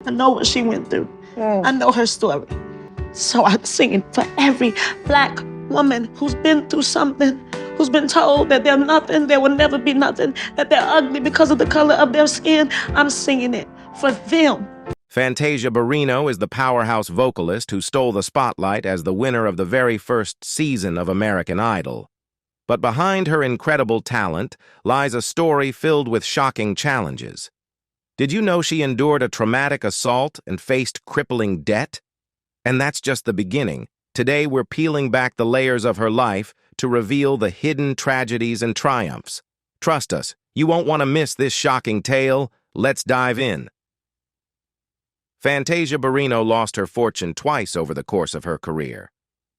I know what she went through. I know her story. So I'm singing for every Black woman who's been through something, who's been told that they're nothing, there will never be nothing, that they're ugly because of the color of their skin. I'm singing it for them. Fantasia Barrino is the powerhouse vocalist who stole the spotlight as the winner of the very first season of American Idol. But behind her incredible talent lies a story filled with shocking challenges. Did you know she endured a traumatic assault and faced crippling debt? And that's just the beginning. Today we're peeling back the layers of her life to reveal the hidden tragedies and triumphs. Trust us, you won't want to miss this shocking tale. Let's dive in. Fantasia Barrino lost her fortune twice over the course of her career.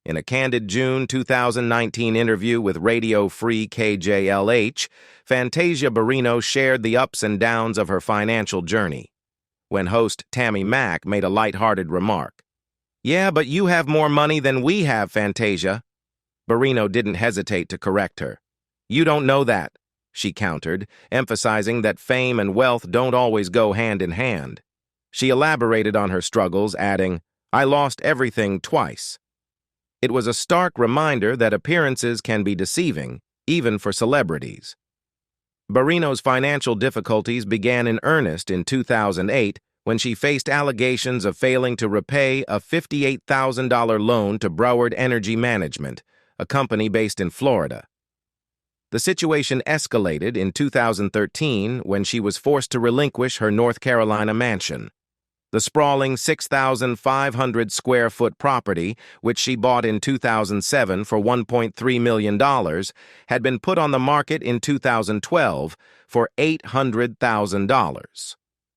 In a candid June 2019 interview with Radio Free KJLH, Fantasia Barrino shared the ups and downs of her financial journey. When host Tammy Mack made a lighthearted remark, "Yeah, but you have more money than we have, Fantasia," Barrino didn't hesitate to correct her. "You don't know that," she countered, emphasizing that fame and wealth don't always go hand in hand. She elaborated on her struggles, adding, "I lost everything twice." It was a stark reminder that appearances can be deceiving, even for celebrities. Barrino's financial difficulties began in earnest in 2008 when she faced allegations of failing to repay a $58,000 loan to Broward Energy Management, a company based in Florida. The situation escalated in 2013 when she was forced to relinquish her North Carolina mansion. The sprawling 6,500 square foot property, which she bought in 2007 for $1.3 million, had been put on the market in 2012 for $800,000.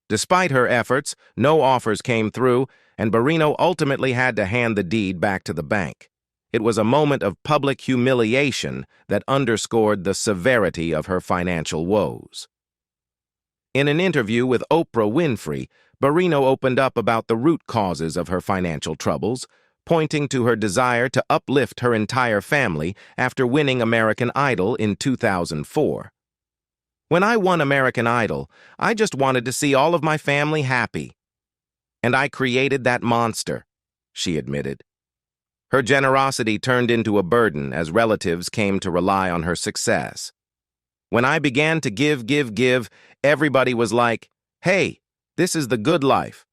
Despite her efforts, no offers came through, and Barrino ultimately had to hand the deed back to the bank. It was a moment of public humiliation that underscored the severity of her financial woes. In an interview with Oprah Winfrey, Barrino opened up about the root causes of her financial troubles, pointing to her desire to uplift her entire family after winning American Idol in 2004. "When I won American Idol, I just wanted to see all of my family happy. And I created that monster," she admitted. Her generosity turned into a burden as relatives came to rely on her success. "When I began to give, everybody was like, 'Hey, this is the good life.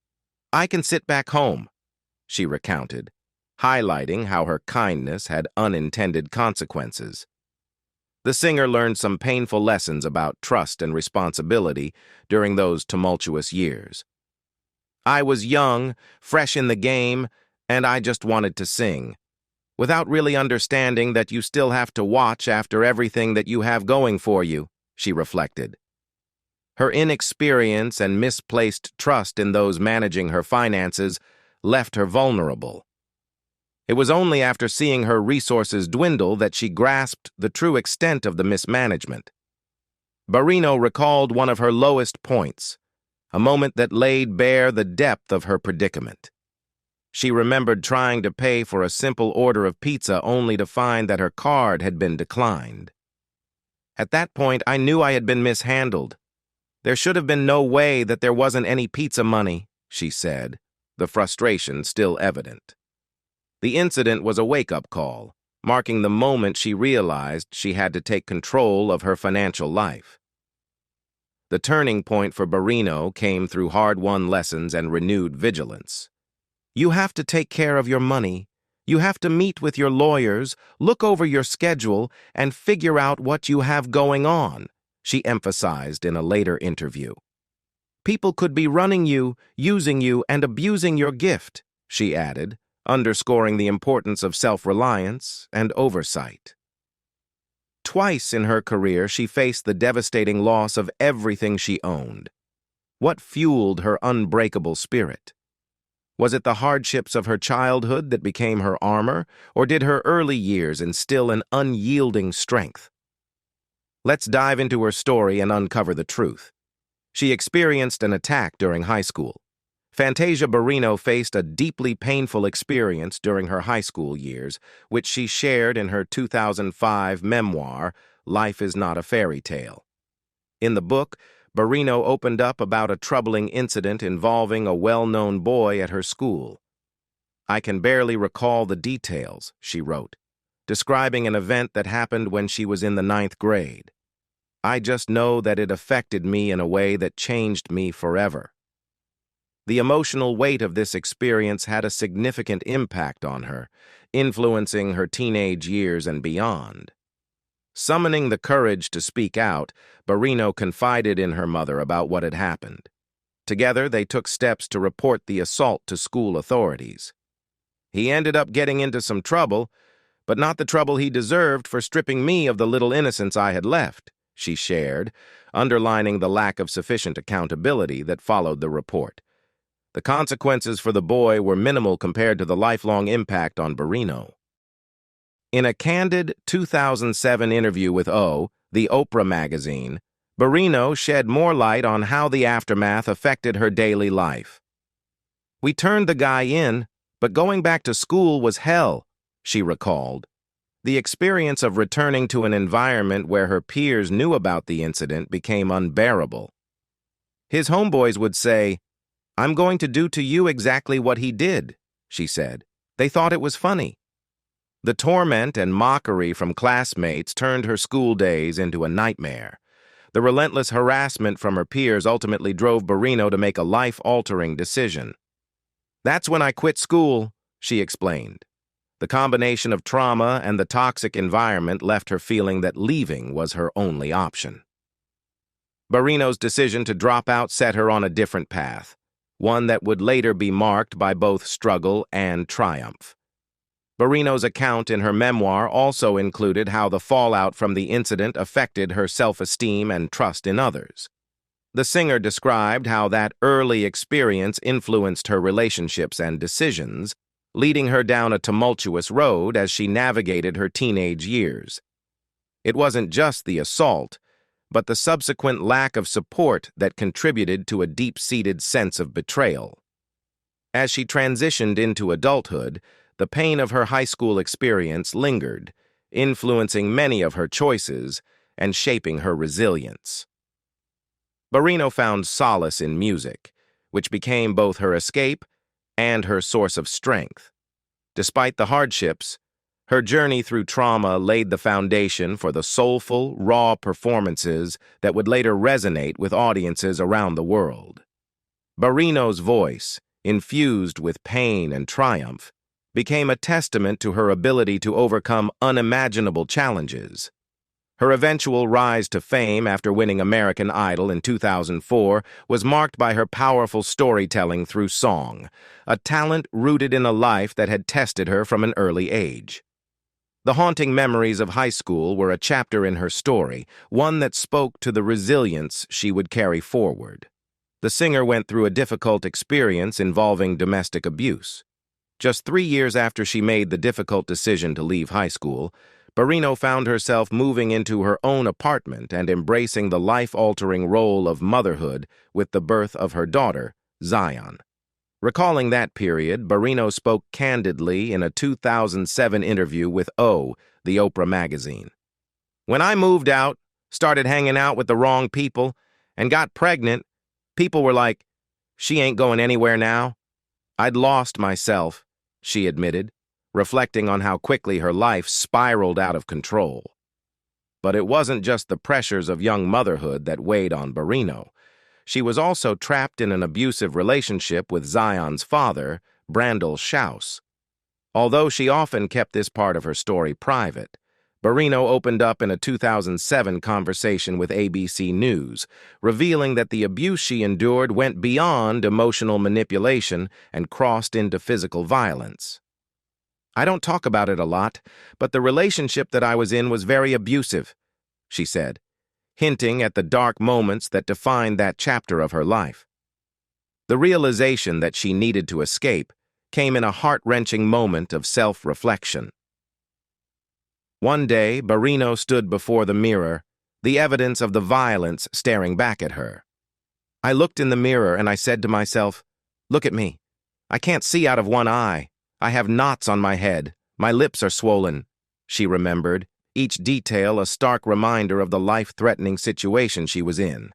I can sit back home,'" she recounted, highlighting how her kindness had unintended consequences. The singer learned some painful lessons about trust and responsibility during those tumultuous years. "I was young, fresh in the game, and I just wanted to sing, without really understanding that you still have to watch after everything that you have going for you," she reflected. Her inexperience and misplaced trust in those managing her finances left her vulnerable. It was only after seeing her resources dwindle that she grasped the true extent of the mismanagement. Barrino recalled one of her lowest points, a moment that laid bare the depth of her predicament. She remembered trying to pay for a simple order of pizza only to find that her card had been declined. "At that point, I knew I had been mishandled. There should have been no way that there wasn't any pizza money," she said, the frustration still evident. The incident was a wake-up call, marking the moment she realized she had to take control of her financial life. The turning point for Barrino came through hard-won lessons and renewed vigilance. "You have to take care of your money. You have to meet with your lawyers, look over your schedule, and figure out what you have going on," she emphasized in a later interview. "People could be running you, using you, and abusing your gift," she added, underscoring the importance of self-reliance and oversight. Twice in her career, she faced the devastating loss of everything she owned. What fueled her unbreakable spirit? Was it the hardships of her childhood that became her armor, or did her early years instill an unyielding strength? Let's dive into her story and uncover the truth. She experienced an attack during high school. Fantasia Barrino faced a deeply painful experience during her high school years, which she shared in her 2005 memoir, Life is Not a Fairy Tale. In the book, Barrino opened up about a troubling incident involving a well-known boy at her school. "I can barely recall the details," she wrote, describing an event that happened when she was in the 9th grade. "I just know that it affected me in a way that changed me forever." The emotional weight of this experience had a significant impact on her, influencing her teenage years and beyond. Summoning the courage to speak out, Barrino confided in her mother about what had happened. Together, they took steps to report the assault to school authorities. "He ended up getting into some trouble, but not the trouble he deserved for stripping me of the little innocence I had left," she shared, underlining the lack of sufficient accountability that followed the report. The consequences for the boy were minimal compared to the lifelong impact on Barrino. In a candid 2007 interview with O, the Oprah magazine, Barrino shed more light on how the aftermath affected her daily life. "We turned the guy in, but going back to school was hell," she recalled. The experience of returning to an environment where her peers knew about the incident became unbearable. "His homeboys would say, 'I'm going to do to you exactly what he did,'" she said. "They thought it was funny." The torment and mockery from classmates turned her school days into a nightmare. The relentless harassment from her peers ultimately drove Barrino to make a life-altering decision. "That's when I quit school," she explained. The combination of trauma and the toxic environment left her feeling that leaving was her only option. Barrino's decision to drop out set her on a different path, one that would later be marked by both struggle and triumph. Barrino's account in her memoir also included how the fallout from the incident affected her self-esteem and trust in others. The singer described how that early experience influenced her relationships and decisions, leading her down a tumultuous road as she navigated her teenage years. It wasn't just the assault, but the subsequent lack of support that contributed to a deep-seated sense of betrayal. As she transitioned into adulthood, the pain of her high school experience lingered, influencing many of her choices and shaping her resilience. Barrino found solace in music, which became both her escape and her source of strength. Despite the hardships, her journey through trauma laid the foundation for the soulful, raw performances that would later resonate with audiences around the world. Barrino's voice, infused with pain and triumph, became a testament to her ability to overcome unimaginable challenges. Her eventual rise to fame after winning American Idol in 2004 was marked by her powerful storytelling through song, a talent rooted in a life that had tested her from an early age. The haunting memories of high school were a chapter in her story, one that spoke to the resilience she would carry forward. The singer went through a difficult experience involving domestic abuse. Just 3 years after she made the difficult decision to leave high school, Barrino found herself moving into her own apartment and embracing the life-altering role of motherhood with the birth of her daughter, Zion. Recalling that period, Barrino spoke candidly in a 2007 interview with O, the Oprah magazine. "When I moved out, started hanging out with the wrong people, and got pregnant, people were like, 'She ain't going anywhere now.' I'd lost myself," she admitted, reflecting on how quickly her life spiraled out of control. But it wasn't just the pressures of young motherhood that weighed on Barrino. She was also trapped in an abusive relationship with Zion's father, Brandel Schaus. Although she often kept this part of her story private, Barrino opened up in a 2007 conversation with ABC News, revealing that the abuse she endured went beyond emotional manipulation and crossed into physical violence. "I don't talk about it a lot, but the relationship that I was in was very abusive," she said, hinting at the dark moments that defined that chapter of her life. The realization that she needed to escape came in a heart-wrenching moment of self-reflection. One day, Barrino stood before the mirror, the evidence of the violence staring back at her. "I looked in the mirror and I said to myself, 'Look at me. I can't see out of one eye. I have knots on my head. My lips are swollen,'" she remembered, each detail a stark reminder of the life-threatening situation she was in.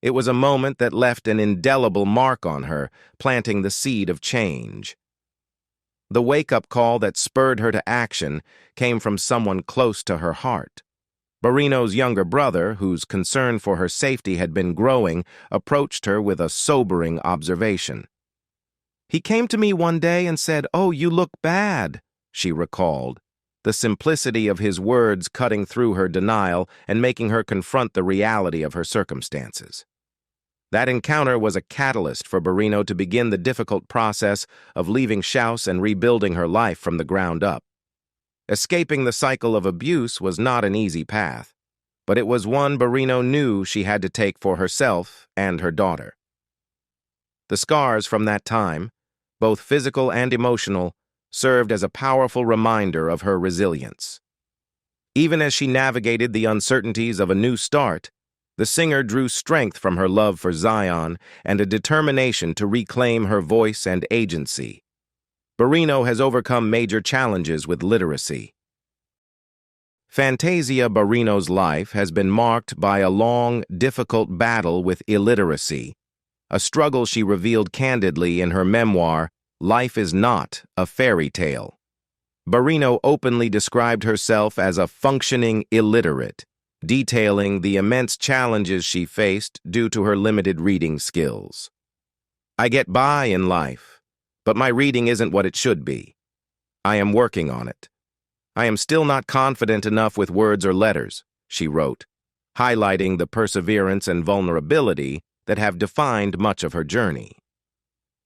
It was a moment that left an indelible mark on her, planting the seed of change. The wake-up call that spurred her to action came from someone close to her heart. Barrino's younger brother, whose concern for her safety had been growing, approached her with a sobering observation. "He came to me one day and said, 'Oh, you look bad,'" she recalled, the simplicity of his words cutting through her denial and making her confront the reality of her circumstances. That encounter was a catalyst for Barrino to begin the difficult process of leaving Schaus and rebuilding her life from the ground up. Escaping the cycle of abuse was not an easy path, but it was one Barrino knew she had to take for herself and her daughter. The scars from that time, both physical and emotional, served as a powerful reminder of her resilience. Even as she navigated the uncertainties of a new start, the singer drew strength from her love for Zion and a determination to reclaim her voice and agency. Barrino has overcome major challenges with literacy. Fantasia Barrino's life has been marked by a long, difficult battle with illiteracy, a struggle she revealed candidly in her memoir, Life is Not a Fairy Tale. Barrino openly described herself as a functioning illiterate, detailing the immense challenges she faced due to her limited reading skills. "I get by in life, but my reading isn't what it should be. I am working on it. I am still not confident enough with words or letters," she wrote, highlighting the perseverance and vulnerability that have defined much of her journey.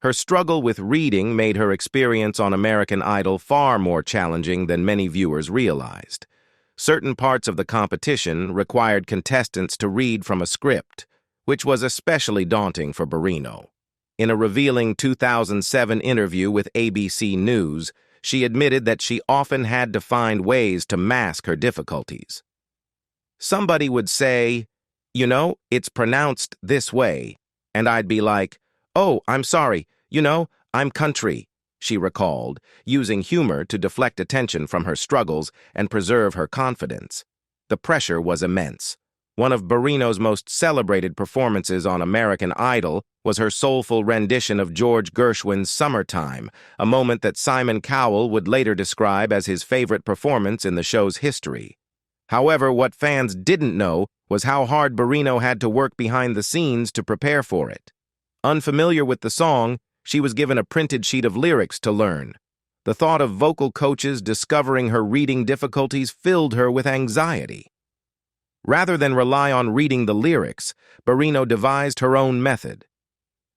Her struggle with reading made her experience on American Idol far more challenging than many viewers realized. Certain parts of the competition required contestants to read from a script, which was especially daunting for Barrino. In a revealing 2007 interview with ABC News, she admitted that she often had to find ways to mask her difficulties. Somebody would say, "You know, it's pronounced this way," and I'd be like, "Oh, I'm sorry, I'm country," she recalled, using humor to deflect attention from her struggles and preserve her confidence. The pressure was immense. One of Barrino's most celebrated performances on American Idol was her soulful rendition of George Gershwin's Summertime, a moment that Simon Cowell would later describe as his favorite performance in the show's history. However, what fans didn't know was how hard Barrino had to work behind the scenes to prepare for it. Unfamiliar with the song, she was given a printed sheet of lyrics to learn. The thought of vocal coaches discovering her reading difficulties filled her with anxiety. Rather than rely on reading the lyrics, Barrino devised her own method.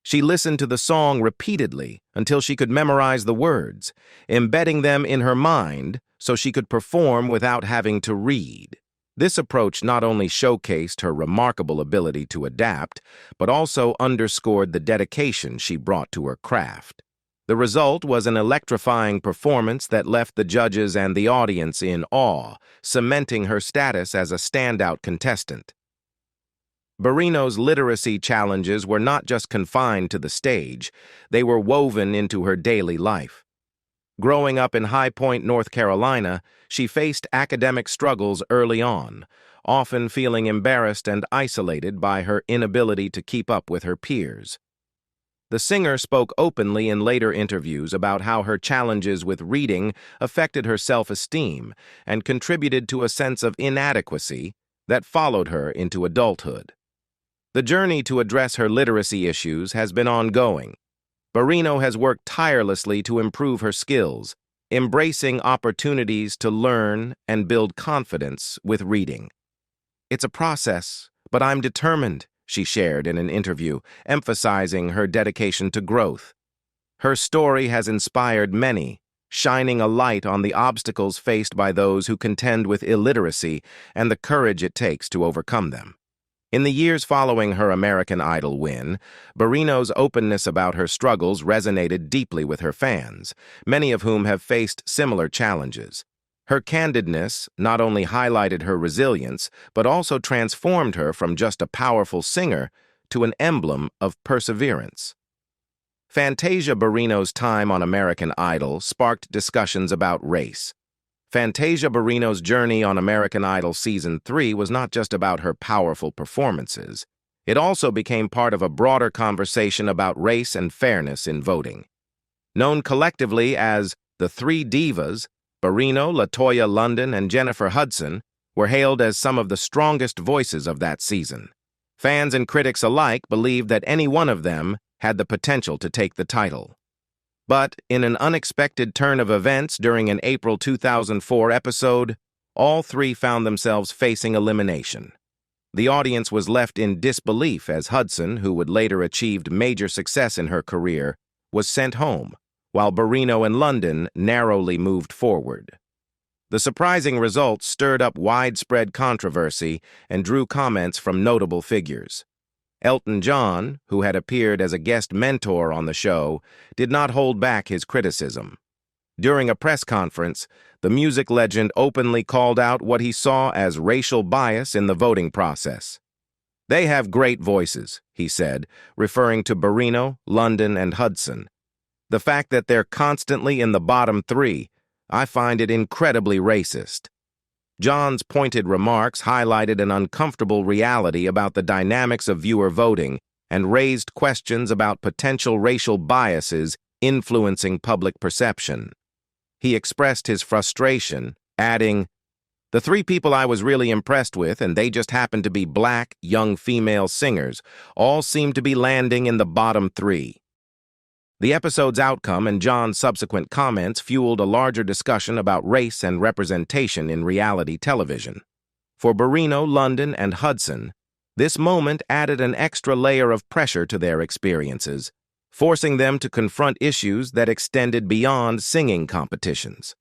She listened to the song repeatedly until she could memorize the words, embedding them in her mind so she could perform without having to read. This approach not only showcased her remarkable ability to adapt, but also underscored the dedication she brought to her craft. The result was an electrifying performance that left the judges and the audience in awe, cementing her status as a standout contestant. Barrino's literacy challenges were not just confined to the stage, they were woven into her daily life. Growing up in High Point, North Carolina, she faced academic struggles early on, often feeling embarrassed and isolated by her inability to keep up with her peers. The singer spoke openly in later interviews about how her challenges with reading affected her self-esteem and contributed to a sense of inadequacy that followed her into adulthood. The journey to address her literacy issues has been ongoing. Barrino has worked tirelessly to improve her skills, embracing opportunities to learn and build confidence with reading. "It's a process, but I'm determined," she shared in an interview, emphasizing her dedication to growth. Her story has inspired many, shining a light on the obstacles faced by those who contend with illiteracy and the courage it takes to overcome them. In the years following her American Idol win, Barrino's openness about her struggles resonated deeply with her fans, many of whom have faced similar challenges. Her candidness not only highlighted her resilience, but also transformed her from just a powerful singer to an emblem of perseverance. Fantasia Barrino's time on American Idol sparked discussions about race. Fantasia Barrino's journey on American Idol Season 3 was not just about her powerful performances. It also became part of a broader conversation about race and fairness in voting. Known collectively as the Three Divas, Barrino, LaToya London, and Jennifer Hudson were hailed as some of the strongest voices of that season. Fans and critics alike believed that any one of them had the potential to take the title. But in an unexpected turn of events during an April 2004 episode, all three found themselves facing elimination. The audience was left in disbelief as Hudson, who would later achieved major success in her career, was sent home, while Barrino and London narrowly moved forward. The surprising results stirred up widespread controversy and drew comments from notable figures. Elton John, who had appeared as a guest mentor on the show, did not hold back his criticism. During a press conference, the music legend openly called out what he saw as racial bias in the voting process. "They have great voices," he said, referring to Barrino, London, and Hudson. "The fact that they're constantly in the bottom three, I find it incredibly racist." John's pointed remarks highlighted an uncomfortable reality about the dynamics of viewer voting and raised questions about potential racial biases influencing public perception. He expressed his frustration, adding, "The three people I was really impressed with, and they just happened to be black, young female singers, all seem to be landing in the bottom three." The episode's outcome and John's subsequent comments fueled a larger discussion about race and representation in reality television. For Barrino, London, and Hudson, this moment added an extra layer of pressure to their experiences, forcing them to confront issues that extended beyond singing competitions.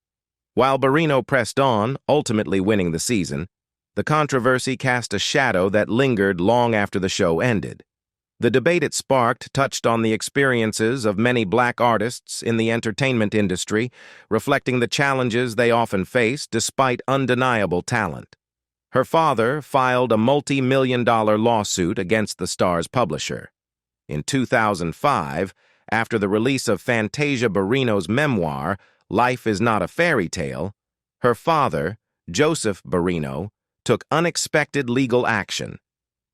While Barrino pressed on, ultimately winning the season, the controversy cast a shadow that lingered long after the show ended. The debate it sparked touched on the experiences of many black artists in the entertainment industry, reflecting the challenges they often face despite undeniable talent. Her father filed a multi-million-dollar lawsuit against the star's publisher. In 2005, after the release of Fantasia Barrino's memoir, Life Is Not a Fairy Tale, her father, Joseph Barrino, took unexpected legal action.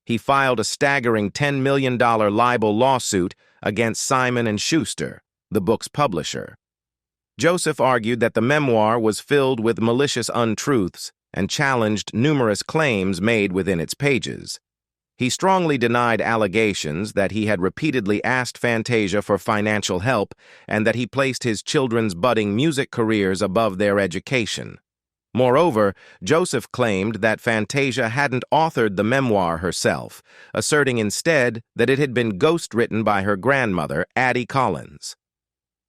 He filed a staggering $10 million libel lawsuit against Simon & Schuster, the book's publisher. Joseph argued that the memoir was filled with malicious untruths and challenged numerous claims made within its pages. He strongly denied allegations that he had repeatedly asked Fantasia for financial help and that he placed his children's budding music careers above their education. Moreover, Joseph claimed that Fantasia hadn't authored the memoir herself, asserting instead that it had been ghostwritten by her grandmother, Addie Collins.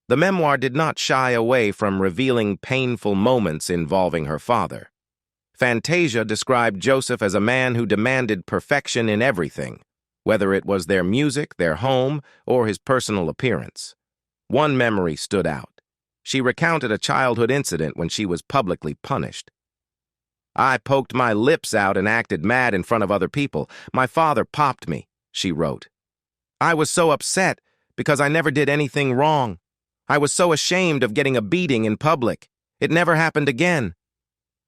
The memoir did not shy away from revealing painful moments involving her father. Fantasia described Joseph as a man who demanded perfection in everything, whether it was their music, their home, or his personal appearance. One memory stood out. She recounted a childhood incident when she was publicly punished. "I poked my lips out and acted mad in front of other people. My father popped me," she wrote. "I was so upset because I never did anything wrong. I was so ashamed of getting a beating in public. It never happened again."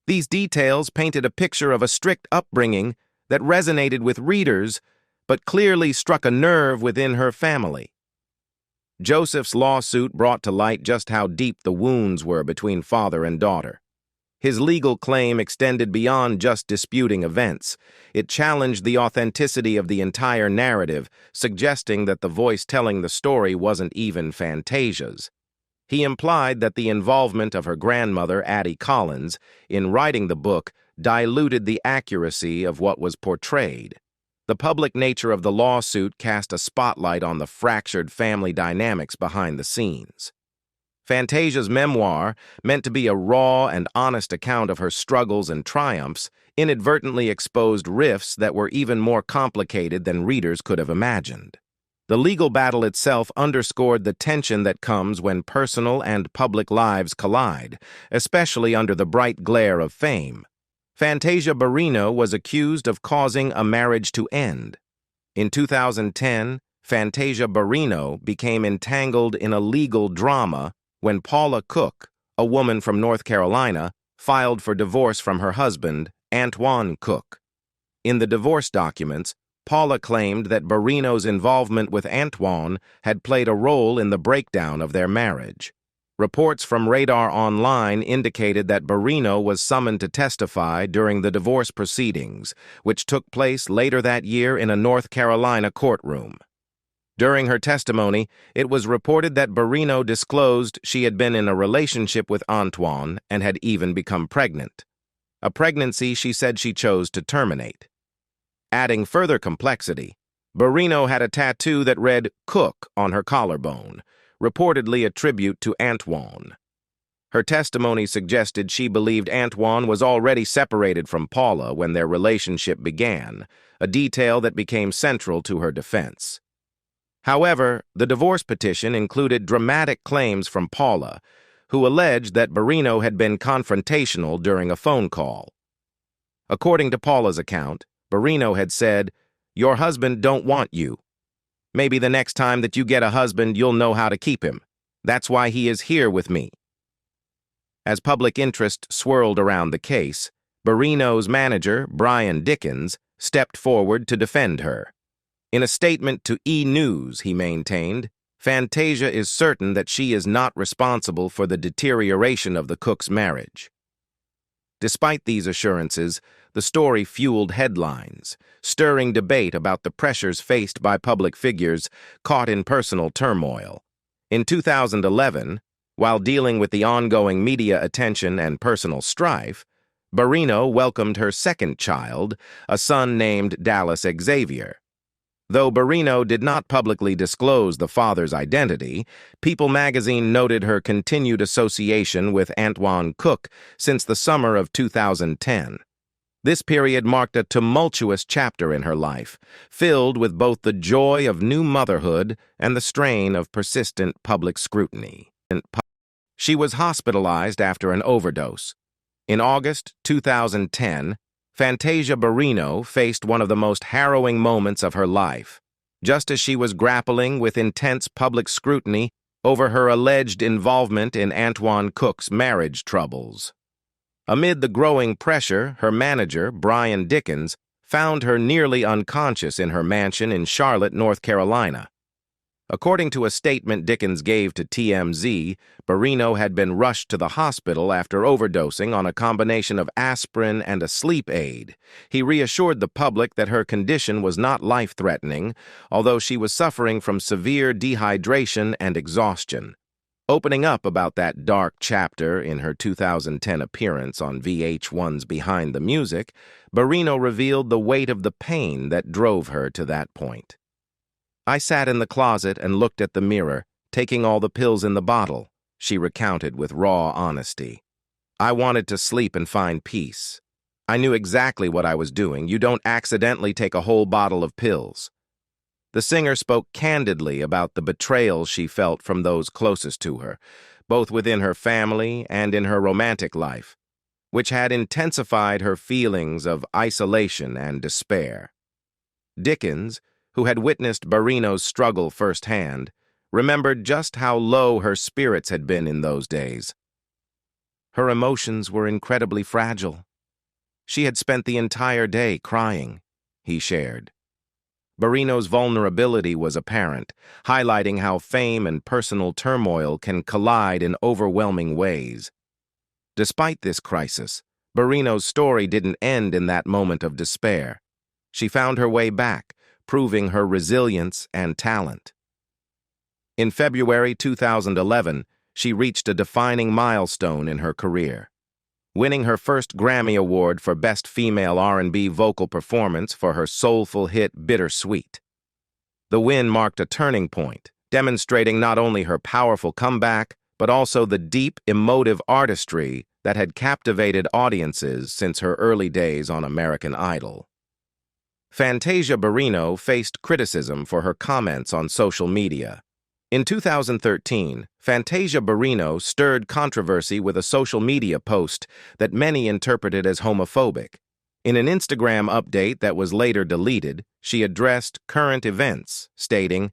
These details painted a picture of a strict upbringing that resonated with readers, but clearly struck a nerve within her family. Joseph's lawsuit brought to light just how deep the wounds were between father and daughter. His legal claim extended beyond just disputing events. It challenged the authenticity of the entire narrative, suggesting that the voice telling the story wasn't even Fantasia's. He implied that the involvement of her grandmother, Addie Collins, in writing the book diluted the accuracy of what was portrayed. The public nature of the lawsuit cast a spotlight on the fractured family dynamics behind the scenes. Fantasia's memoir, meant to be a raw and honest account of her struggles and triumphs, inadvertently exposed rifts that were even more complicated than readers could have imagined. The legal battle itself underscored the tension that comes when personal and public lives collide, especially under the bright glare of fame. Fantasia Barrino was accused of causing a marriage to end. In 2010, Fantasia Barrino became entangled in a legal drama when Paula Cook, a woman from North Carolina, filed for divorce from her husband, Antoine Cook. In the divorce documents, Paula claimed that Barrino's involvement with Antoine had played a role in the breakdown of their marriage. Reports from Radar Online indicated that Barrino was summoned to testify during the divorce proceedings, which took place later that year in a North Carolina courtroom. During her testimony, it was reported that Barrino disclosed she had been in a relationship with Antoine and had even become pregnant. A pregnancy she said she chose to terminate. Adding further complexity, Barrino had a tattoo that read "Cook" on her collarbone, reportedly a tribute to Antoine. Her testimony suggested she believed Antoine was already separated from Paula when their relationship began, a detail that became central to her defense. However, the divorce petition included dramatic claims from Paula, who alleged that Barrino had been confrontational during a phone call. According to Paula's account, Barrino had said, "Your husband don't want you. Maybe the next time that you get a husband, you'll know how to keep him. That's why he is here with me." As public interest swirled around the case, Barrino's manager, Brian Dickens, stepped forward to defend her. In a statement to E! News, he maintained, "Fantasia is certain that she is not responsible for the deterioration of the Cook's marriage." Despite these assurances, the story fueled headlines, stirring debate about the pressures faced by public figures caught in personal turmoil. In 2011, while dealing with the ongoing media attention and personal strife, Barrino welcomed her second child, a son named Dallas Xavier. Though Barrino did not publicly disclose the father's identity, People magazine noted her continued association with Antoine Cook since the summer of 2010. This period marked a tumultuous chapter in her life, filled with both the joy of new motherhood and the strain of persistent public scrutiny. She was hospitalized after an overdose. In August 2010, Fantasia Barrino faced one of the most harrowing moments of her life, just as she was grappling with intense public scrutiny over her alleged involvement in Antoine Cook's marriage troubles. Amid the growing pressure, her manager, Brian Dickens, found her nearly unconscious in her mansion in Charlotte, North Carolina. According to a statement Dickens gave to TMZ, Barrino had been rushed to the hospital after overdosing on a combination of aspirin and a sleep aid. He reassured the public that her condition was not life-threatening, although she was suffering from severe dehydration and exhaustion. Opening up about that dark chapter in her 2010 appearance on VH1's Behind the Music, Barrino revealed the weight of the pain that drove her to that point. "I sat in the closet and looked at the mirror, taking all the pills in the bottle," she recounted with raw honesty. "I wanted to sleep and find peace. I knew exactly what I was doing. You don't accidentally take a whole bottle of pills." The singer spoke candidly about the betrayal she felt from those closest to her, both within her family and in her romantic life, which had intensified her feelings of isolation and despair. Dickens, who had witnessed Barrino's struggle firsthand, remembered just how low her spirits had been in those days. Her emotions were incredibly fragile. She had spent the entire day crying, he shared. Barrino's vulnerability was apparent, highlighting how fame and personal turmoil can collide in overwhelming ways. Despite this crisis, Barrino's story didn't end in that moment of despair. She found her way back, proving her resilience and talent. In February 2011, she reached a defining milestone in her career, winning her first Grammy Award for Best Female R&B Vocal Performance for her soulful hit Bittersweet. The win marked a turning point, demonstrating not only her powerful comeback, but also the deep, emotive artistry that had captivated audiences since her early days on American Idol. Fantasia Barrino faced criticism for her comments on social media. In 2013, Fantasia Barrino stirred controversy with a social media post that many interpreted as homophobic. In an Instagram update that was later deleted, she addressed current events, stating,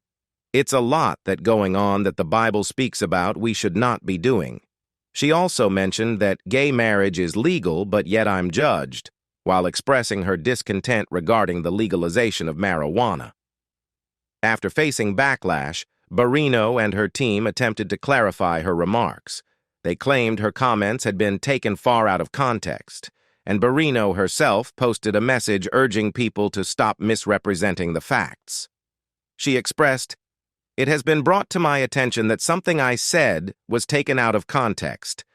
"It's a lot that going on that the Bible speaks about we should not be doing." She also mentioned that gay marriage is legal, but yet I'm judged. while expressing her discontent regarding the legalization of marijuana. After facing backlash, Barrino and her team attempted to clarify her remarks. They claimed her comments had been taken far out of context, and Barrino herself posted a message urging people to stop misrepresenting the facts. She expressed, "It has been brought to my attention that something I said was taken out of context.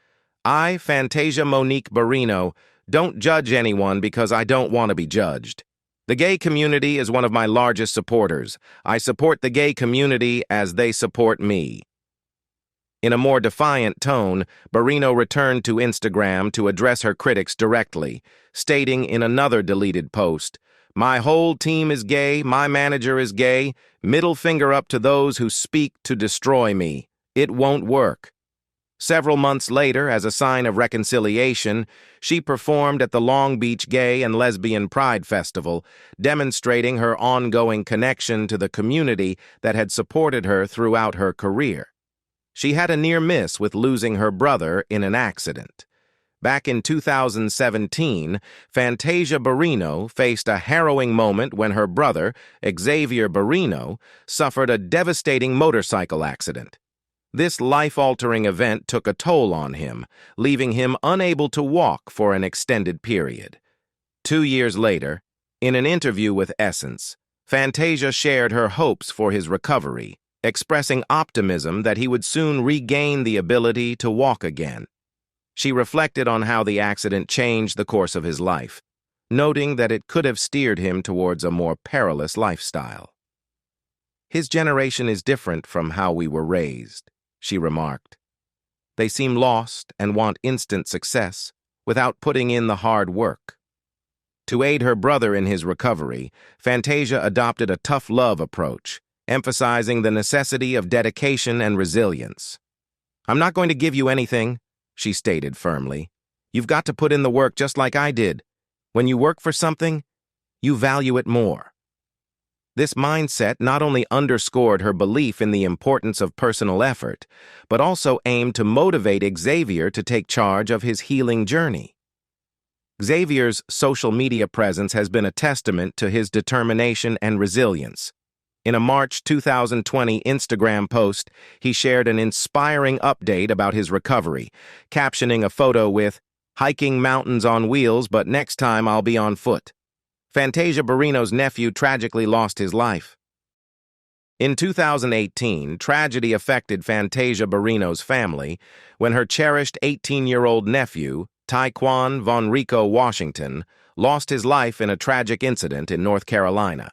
I, Fantasia Monique Barrino, don't judge anyone because I don't want to be judged. The gay community is one of my largest supporters. I support the gay community as they support me." In a more defiant tone, Barrino returned to Instagram to address her critics directly, stating in another deleted post, "My whole team is gay, my manager is gay, middle finger up to those who speak to destroy me. It won't work." Several months later, as a sign of reconciliation, she performed at the Long Beach Gay and Lesbian Pride Festival, demonstrating her ongoing connection to the community that had supported her throughout her career. She had a near miss with losing her brother in an accident. Back in 2017, Fantasia Barrino faced a harrowing moment when her brother, Xavier Barrino, suffered a devastating motorcycle accident. This life-altering event took a toll on him, leaving him unable to walk for an extended period. 2 years later, in an interview with Essence, Fantasia shared her hopes for his recovery, expressing optimism that he would soon regain the ability to walk again. She reflected on how the accident changed the course of his life, noting that it could have steered him towards a more perilous lifestyle. "His generation is different from how we were raised," she remarked. "They seem lost and want instant success without putting in the hard work." To aid her brother in his recovery, Fantasia adopted a tough love approach, emphasizing the necessity of dedication and resilience. "I'm not going to give you anything," she stated firmly. "You've got to put in the work just like I did. When you work for something, you value it more." This mindset not only underscored her belief in the importance of personal effort, but also aimed to motivate Xavier to take charge of his healing journey. Xavier's social media presence has been a testament to his determination and resilience. In a March 2020 Instagram post, he shared an inspiring update about his recovery, captioning a photo with, "Hiking mountains on wheels, but next time I'll be on foot." Fantasia Barrino's nephew tragically lost his life. In 2018, tragedy affected Fantasia Barrino's family when her cherished 18-year-old nephew, Taekwon Von Rico Washington, lost his life in a tragic incident in North Carolina.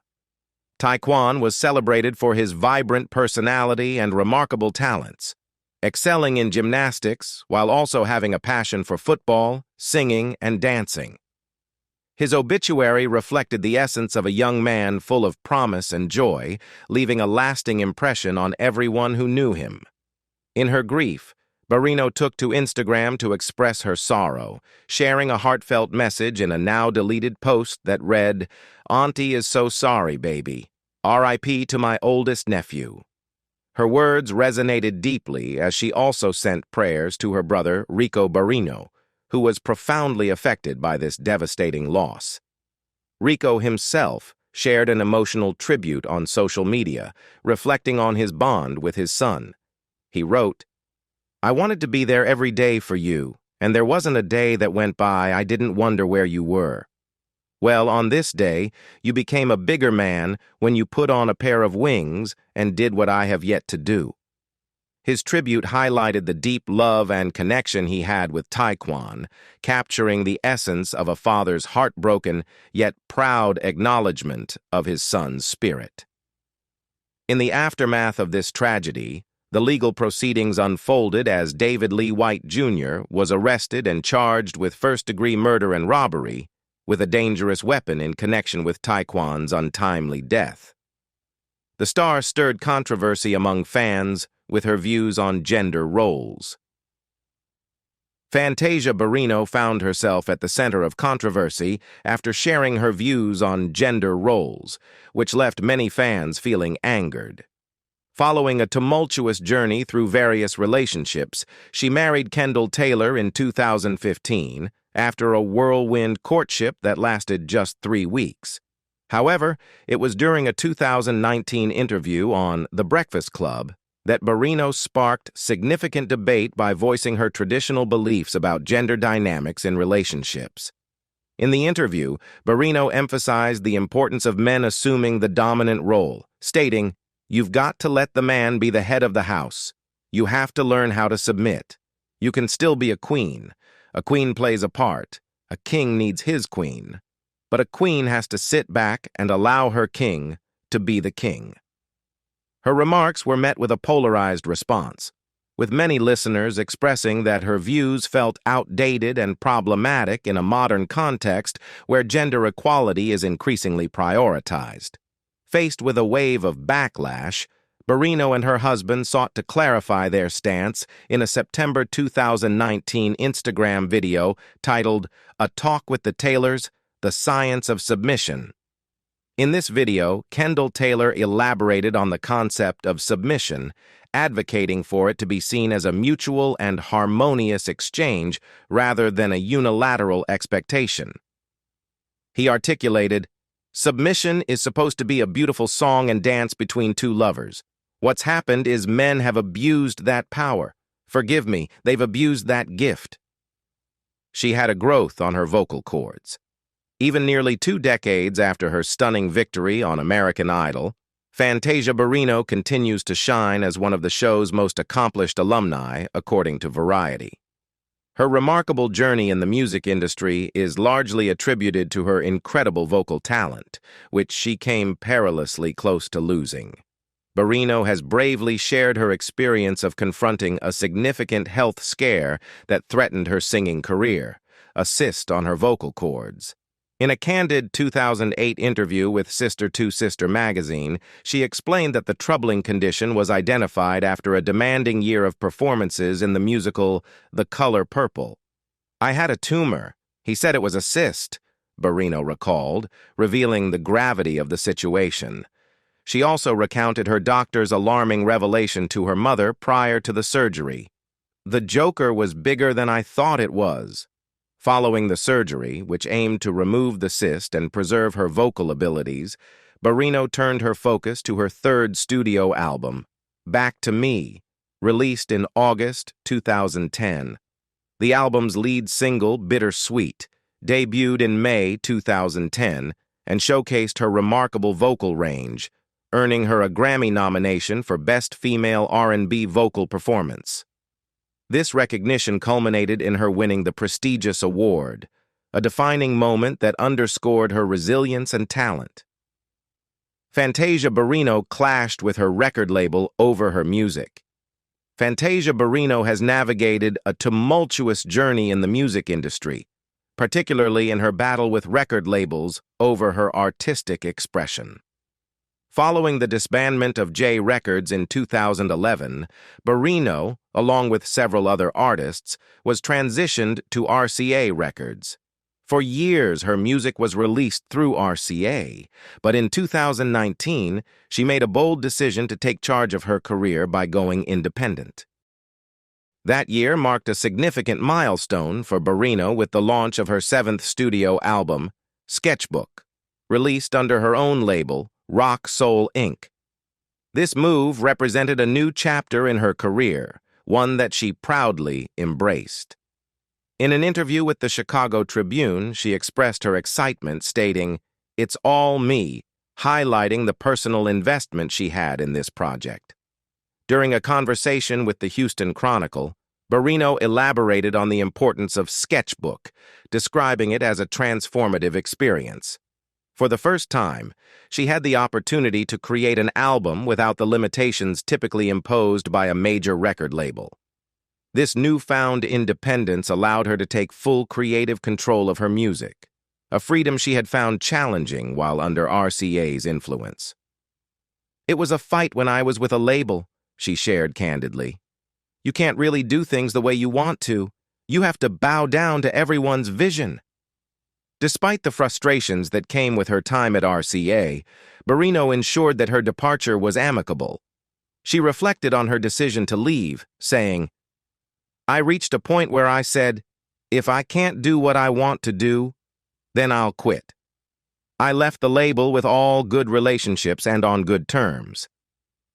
Taekwon was celebrated for his vibrant personality and remarkable talents, excelling in gymnastics while also having a passion for football, singing, and dancing. His obituary reflected the essence of a young man full of promise and joy, leaving a lasting impression on everyone who knew him. In her grief, Barrino took to Instagram to express her sorrow, sharing a heartfelt message in a now-deleted post that read, "Auntie is so sorry, baby. R.I.P. to my oldest nephew." Her words resonated deeply as she also sent prayers to her brother, Rico Barrino, who was profoundly affected by this devastating loss. Rico himself shared an emotional tribute on social media, reflecting on his bond with his son. He wrote, "I wanted to be there every day for you, and there wasn't a day that went by I didn't wonder where you were. Well, on this day, you became a bigger man when you put on a pair of wings and did what I have yet to do." His tribute highlighted the deep love and connection he had with Taekwon, capturing the essence of a father's heartbroken yet proud acknowledgement of his son's spirit. In the aftermath of this tragedy, the legal proceedings unfolded as David Lee White Jr. was arrested and charged with first-degree murder and robbery with a dangerous weapon in connection with Taekwon's untimely death. The star stirred controversy among fans with her views on gender roles. Fantasia Barrino found herself at the center of controversy after sharing her views on gender roles, which left many fans feeling angered. Following a tumultuous journey through various relationships, she married Kendall Taylor in 2015 after a whirlwind courtship that lasted just 3 weeks. However, it was during a 2019 interview on The Breakfast Club that Barrino sparked significant debate by voicing her traditional beliefs about gender dynamics in relationships. In the interview, Barrino emphasized the importance of men assuming the dominant role, stating, "You've got to let the man be the head of the house. You have to learn how to submit. You can still be a queen. A queen plays a part. A king needs his queen. But a queen has to sit back and allow her king to be the king." Her remarks were met with a polarized response, with many listeners expressing that her views felt outdated and problematic in a modern context where gender equality is increasingly prioritized. Faced with a wave of backlash, Barrino and her husband sought to clarify their stance in a September 2019 Instagram video titled "A Talk with the Taylors: The Science of Submission." In this video, Kendall Taylor elaborated on the concept of submission, advocating for it to be seen as a mutual and harmonious exchange rather than a unilateral expectation. He articulated, "Submission is supposed to be a beautiful song and dance between two lovers. What's happened is men have abused that power. Forgive me, they've abused that gift." She had a growth on her vocal cords. Even nearly 2 decades after her stunning victory on American Idol, Fantasia Barrino continues to shine as one of the show's most accomplished alumni, according to Variety. Her remarkable journey in the music industry is largely attributed to her incredible vocal talent, which she came perilously close to losing. Barrino has bravely shared her experience of confronting a significant health scare that threatened her singing career, a cyst on her vocal cords. In a candid 2008 interview with Sister to Sister magazine, she explained that the troubling condition was identified after a demanding year of performances in the musical The Color Purple. "I had a tumor. He said it was a cyst," Barrino recalled, revealing the gravity of the situation. She also recounted her doctor's alarming revelation to her mother prior to the surgery. "The Joker was bigger than I thought it was." Following the surgery, which aimed to remove the cyst and preserve her vocal abilities, Barrino turned her focus to her 3rd studio album, Back to Me, released in August 2010. The album's lead single, Bittersweet, debuted in May 2010 and showcased her remarkable vocal range, earning her a Grammy nomination for Best Female R&B Vocal Performance. This recognition culminated in her winning the prestigious award, a defining moment that underscored her resilience and talent. Fantasia Barrino clashed with her record label over her music. Fantasia Barrino has navigated a tumultuous journey in the music industry, particularly in her battle with record labels over her artistic expression. Following the disbandment of J Records in 2011, Barrino, along with several other artists, was transitioned to RCA Records. For years, her music was released through RCA, but in 2019, she made a bold decision to take charge of her career by going independent. That year marked a significant milestone for Barrino with the launch of her 7th studio album, Sketchbook, released under her own label, Rock Soul Inc. This move represented a new chapter in her career, one that she proudly embraced. In an interview with the Chicago Tribune, she expressed her excitement, stating, "It's all me," highlighting the personal investment she had in this project. During a conversation with the Houston Chronicle, Barrino elaborated on the importance of Sketchbook, describing it as a transformative experience. For the first time, she had the opportunity to create an album without the limitations typically imposed by a major record label. This newfound independence allowed her to take full creative control of her music, a freedom she had found challenging while under RCA's influence. "It was a fight when I was with a label," she shared candidly. "You can't really do things the way you want to. You have to bow down to everyone's vision." Despite the frustrations that came with her time at RCA, Barrino ensured that her departure was amicable. She reflected on her decision to leave, saying, "I reached a point where I said, If I can't do what I want to do, then I'll quit. I left the label with all good relationships and on good terms.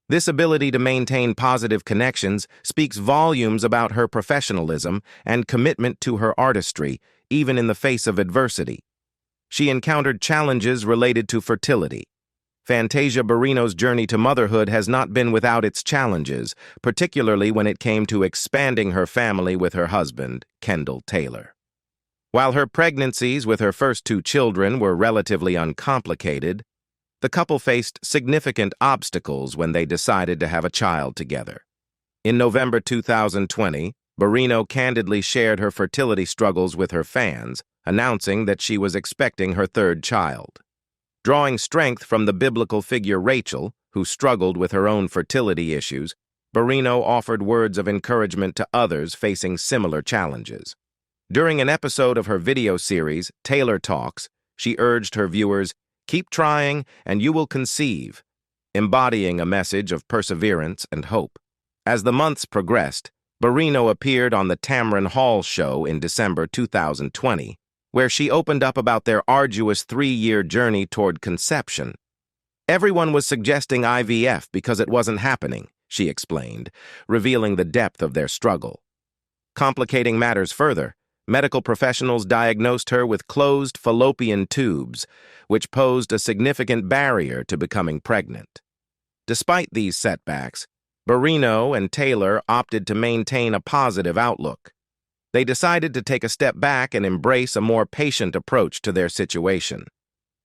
This ability to maintain positive connections speaks volumes about her professionalism and commitment to her artistry, even in the face of adversity. She encountered challenges related to fertility. Fantasia Barrino's journey to motherhood has not been without its challenges, particularly when it came to expanding her family with her husband, Kendall Taylor. While her pregnancies with her first 2 children were relatively uncomplicated, the couple faced significant obstacles when they decided to have a child together. In November 2020, Barrino candidly shared her fertility struggles with her fans, announcing that she was expecting her 3rd child. Drawing strength from the biblical figure Rachel, who struggled with her own fertility issues, Barrino offered words of encouragement to others facing similar challenges. During an episode of her video series, Taylor Talks, she urged her viewers, "Keep trying and you will conceive," embodying a message of perseverance and hope. As the months progressed, Barrino appeared on the Tamron Hall show in December 2020, where she opened up about their arduous 3-year journey toward conception. Everyone was suggesting IVF because it wasn't happening, she explained, revealing the depth of their struggle. Complicating matters further, medical professionals diagnosed her with closed fallopian tubes, which posed a significant barrier to becoming pregnant. Despite these setbacks, Barrino and Taylor opted to maintain a positive outlook. They decided to take a step back and embrace a more patient approach to their situation.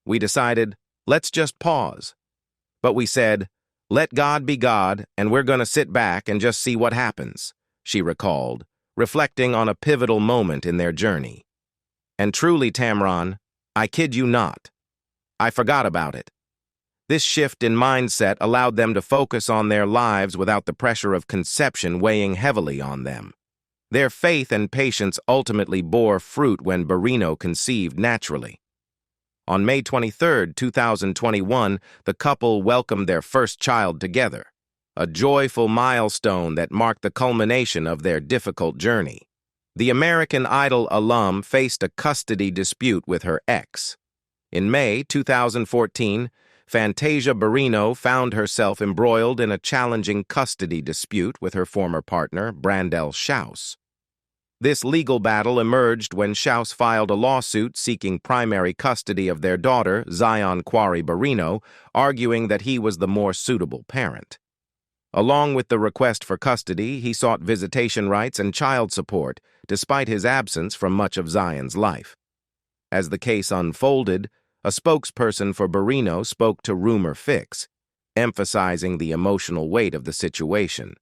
"We decided, let's just pause. But we said, let God be God, and we're going to sit back and just see what happens," she recalled, reflecting on a pivotal moment in their journey. "And truly, Tamron, I kid you not, I forgot about it." This shift in mindset allowed them to focus on their lives without the pressure of conception weighing heavily on them. Their faith and patience ultimately bore fruit when Barrino conceived naturally. On May 23, 2021, the couple welcomed their first child together, a joyful milestone that marked the culmination of their difficult journey. The American Idol alum faced a custody dispute with her ex. In May 2014, Fantasia Barrino found herself embroiled in a challenging custody dispute with her former partner, Brandel Schaus. This legal battle emerged when Schaus filed a lawsuit seeking primary custody of their daughter, Zion Quarry Barrino, arguing that he was the more suitable parent. Along with the request for custody, he sought visitation rights and child support, despite his absence from much of Zion's life. As the case unfolded, a spokesperson for Barrino spoke to Rumor Fix, emphasizing the emotional weight of the situation.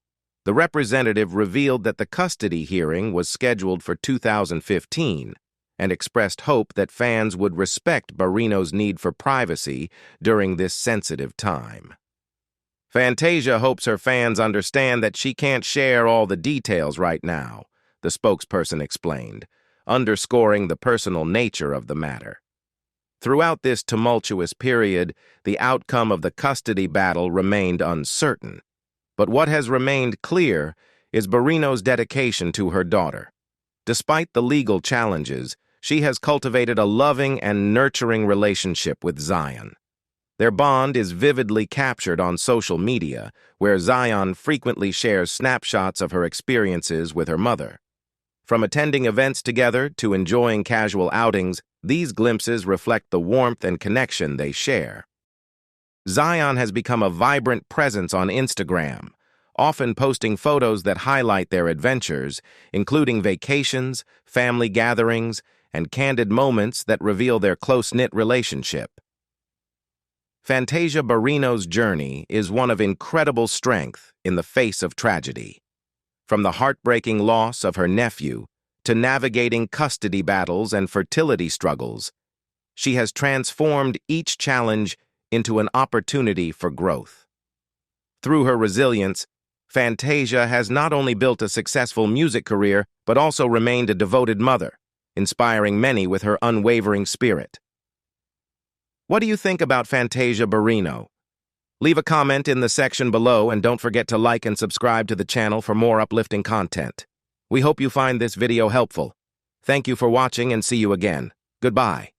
The representative revealed that the custody hearing was scheduled for 2015 and expressed hope that fans would respect Barrino's need for privacy during this sensitive time. Fantasia hopes her fans understand that she can't share all the details right now, the spokesperson explained, underscoring the personal nature of the matter. Throughout this tumultuous period, the outcome of the custody battle remained uncertain. But what has remained clear is Barrino's dedication to her daughter. Despite the legal challenges, she has cultivated a loving and nurturing relationship with Zion. Their bond is vividly captured on social media, where Zion frequently shares snapshots of her experiences with her mother. From attending events together to enjoying casual outings, these glimpses reflect the warmth and connection they share. Zion has become a vibrant presence on Instagram, often posting photos that highlight their adventures, including vacations, family gatherings, and candid moments that reveal their close-knit relationship. Fantasia Barrino's journey is one of incredible strength in the face of tragedy. From the heartbreaking loss of her nephew to navigating custody battles and fertility struggles, she has transformed each challenge into an opportunity for growth. Through her resilience, Fantasia has not only built a successful music career, but also remained a devoted mother, inspiring many with her unwavering spirit. What do you think about Fantasia Barrino? Leave a comment in the section below and don't forget to like and subscribe to the channel for more uplifting content. We hope you find this video helpful. Thank you for watching and see you again. Goodbye.